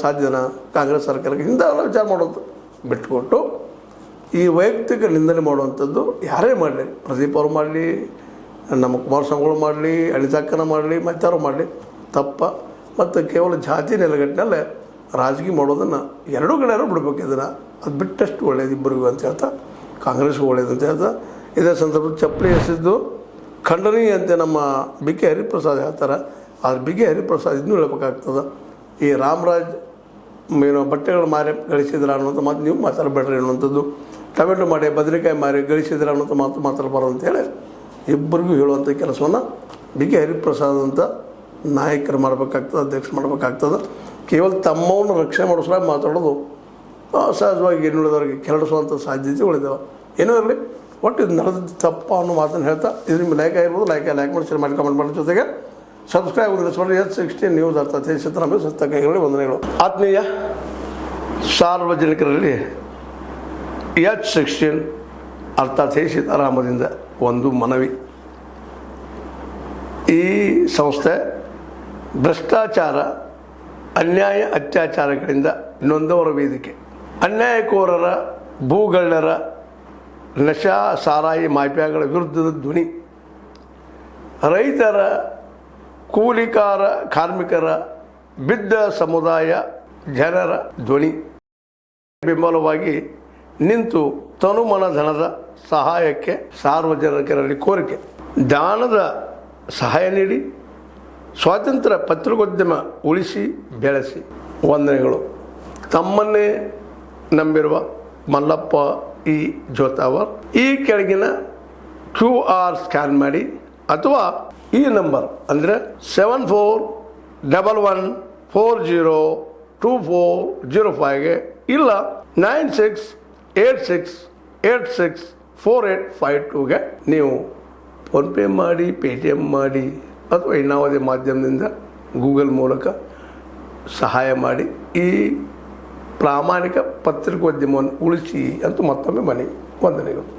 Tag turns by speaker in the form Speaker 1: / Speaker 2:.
Speaker 1: ಸಾಧ್ಯನಾ ಕಾಂಗ್ರೆಸ್ ಸರ್ಕಾರಕ್ಕೆ ಇಂಥವೆಲ್ಲ ವಿಚಾರ ಮಾಡೋದು ಬಿಟ್ಟುಕೊಟ್ಟು ಈ ವೈಯಕ್ತಿಕ ನಿಂದನೆ ಮಾಡುವಂಥದ್ದು ಯಾರೇ ಮಾಡಲಿ, ಪ್ರದೀಪ್ ಅವ್ರು ಮಾಡಲಿ, ನಮ್ಮ ಕುಮಾರಸ್ವಾಮಿಗಳು ಮಾಡಲಿ, ಅನಿತಾಕ್ಕನ ಮಾಡಲಿ, ಮತ್ತಾರು ಮಾಡಲಿ ತಪ್ಪ. ಮತ್ತು ಕೇವಲ ಜಾತಿ ನೆಲೆಗಟ್ಟಿನಲ್ಲೇ ರಾಜಕೀಯ ಮಾಡೋದನ್ನು ಎರಡೂ ಕಡೆಯವರು ಬಿಡಬೇಕು. ಇದನ್ನು ಅದು ಬಿಟ್ಟಷ್ಟು ಒಳ್ಳೇದು ಇಬ್ಬರಿಗೂ ಅಂತ ಹೇಳ್ತಾ, ಕಾಂಗ್ರೆಸ್ಗೂ ಒಳ್ಳೇದು ಅಂತ ಹೇಳ್ತಾ, ಇದೇ ಸಂದರ್ಭದಲ್ಲಿ ಚಪ್ಪಲಿ ಎಸೆದು ಖಂಡನೀಯ ಅಂತ ನಮ್ಮ ಬಿ ಕೆ ಹರಿಪ್ರಸಾದ್ ಹೇಳ್ತಾರೆ. ಆದರೆ ಬಿ ಕೆ ಹರಿಪ್ರಸಾದ್ ಇನ್ನೂ ಹೇಳ್ಬೇಕಾಗ್ತದೆ. ಈ ರಾಮರಾಜ್ ಏನು ಬಟ್ಟೆಗಳು ಮಾರಿ ಗಳಿಸಿದ್ರ ಅನ್ನೋಂಥ ಮಾತು ನೀವು ಮಾತಾಡಬೇಡ್ರಿ ಅನ್ನುವಂಥದ್ದು, ಟೊಮೆಟೊ ಮಾಡಿ ಬದನೆಕಾಯಿ ಮಾರಿ ಗಳಿಸಿದ್ರ ಅನ್ನೋಂಥ ಮಾತು ಮಾತಾಡಬಾರ್ದು ಅಂತೇಳಿ ಇಬ್ಬರಿಗೂ ಹೇಳುವಂಥ ಕೆಲಸವನ್ನು ಬಿ ಕೆ ಹರಿಪ್ರಸಾದ್ ಅಂತ ನಾಯಕರು ಮಾಡಬೇಕಾಗ್ತದೆ, ಅಧ್ಯಕ್ಷರು ಮಾಡಬೇಕಾಗ್ತದೆ. ಕೇವಲ ತಮ್ಮವನ್ನು ರಕ್ಷಣೆ ಮಾಡೋಸಲಾಗಿ ಮಾತಾಡೋದು ಸಹಜವಾಗಿ ಇನ್ನುಳಿದವರಿಗೆ ಕೆರಡಿಸುವಂಥ ಸಾಧ್ಯತೆಗಳಿದ್ದಾವೆ. ಏನೋ ಇರಲಿ, ಒಟ್ಟು ಇದು ನಡೆದ ತಪ್ಪ ಅನ್ನೋ ಮಾತನ್ನು ಹೇಳ್ತಾ, ಇದು ನಿಮ್ಮ ಲೈಕ್ ಆಗಿರ್ಬೋದು, ಲೈಕ್ ಮಾಡಿ ಶೇರ್ ಮಾಡಿ ಕಮೆಂಟ್ ಮಾಡೋ ಜೊತೆಗೆ ಸಬ್ಸ್ಕ್ರೈಬ್ ಮಾಡಿದ್ರೆ H16 ನ್ಯೂಸ್ ಅರ್ಥಾತ್ ದೇಶದ ಸತ್ತ ಕೈಗಳಲ್ಲಿ ವಂದನೆಗಳು. ಆತ್ಮೀಯ ಸಾರ್ವಜನಿಕರಲ್ಲಿ H16 ಅರ್ಥಾತ್ ಸೀತಾರಾಮದಿಂದ ಒಂದು ಮನವಿ. ಈ ಸಂಸ್ಥೆ ಭ್ರಷ್ಟಾಚಾರ, ಅನ್ಯಾಯ, ಅತ್ಯಾಚಾರಗಳಿಂದ ನೊಂದವರ ವೇದಿಕೆ. ಅನ್ಯಾಯಕೋರರ, ಭೂಗಳ್ಳರ, ನಶಾ ಸಾರಾಯಿ ಮಾಫಿಯಾಗಳ ವಿರುದ್ಧದ ಧ್ವನಿ. ರೈತರ, ಕೂಲಿಕಾರ, ಕಾರ್ಮಿಕರ, ಬಿದ್ದ ಸಮುದಾಯ ಜನರ ಧ್ವನಿ. ಬೆಂಬಲವಾಗಿ ನಿಂತು ತನುಮನ ಧನದ ಸಹಾಯಕ್ಕೆ ಸಾರ್ವಜನಿಕರಲ್ಲಿ ಕೋರಿಕೆ. ದಾನದ ಸಹಾಯ ನೀಡಿ ಸ್ವಾತಂತ್ರ್ಯ ಪತ್ರಿಕೋದ್ಯಮ ಉಳಿಸಿ ಬೆಳೆಸಿ. ವಂದನೆಗಳು. ತಮ್ಮನ್ನೇ ನಂಬಿರುವ ಮಲ್ಲಪ್ಪ ಇ ಜೋತಾವರ್. ಈ ಕೆಳಗಿನ QR ಸ್ಕ್ಯಾನ್ ಮಾಡಿ ಅಥವಾ ಈ ನಂಬರ್ ಅಂದರೆ 7411402405ಗೆ ಇಲ್ಲ 9686864852ಗೆ ನೀವು ಫೋನ್ಪೇ ಮಾಡಿ, ಪೇಟಿಎಮ್ ಮಾಡಿ ಅಥವಾ ಇನ್ನಾವುದೇ ಮಾಧ್ಯಮದಿಂದ ಗೂಗಲ್ ಮೂಲಕ ಸಹಾಯ ಮಾಡಿ ಈ ಪ್ರಾಮಾಣಿಕ ಪತ್ರಿಕೋದ್ಯಮವನ್ನು ಉಳಿಸಿ ಅಂತ ಮತ್ತೊಮ್ಮೆ ಮನವಿ. ವಂದನೆಗಳು.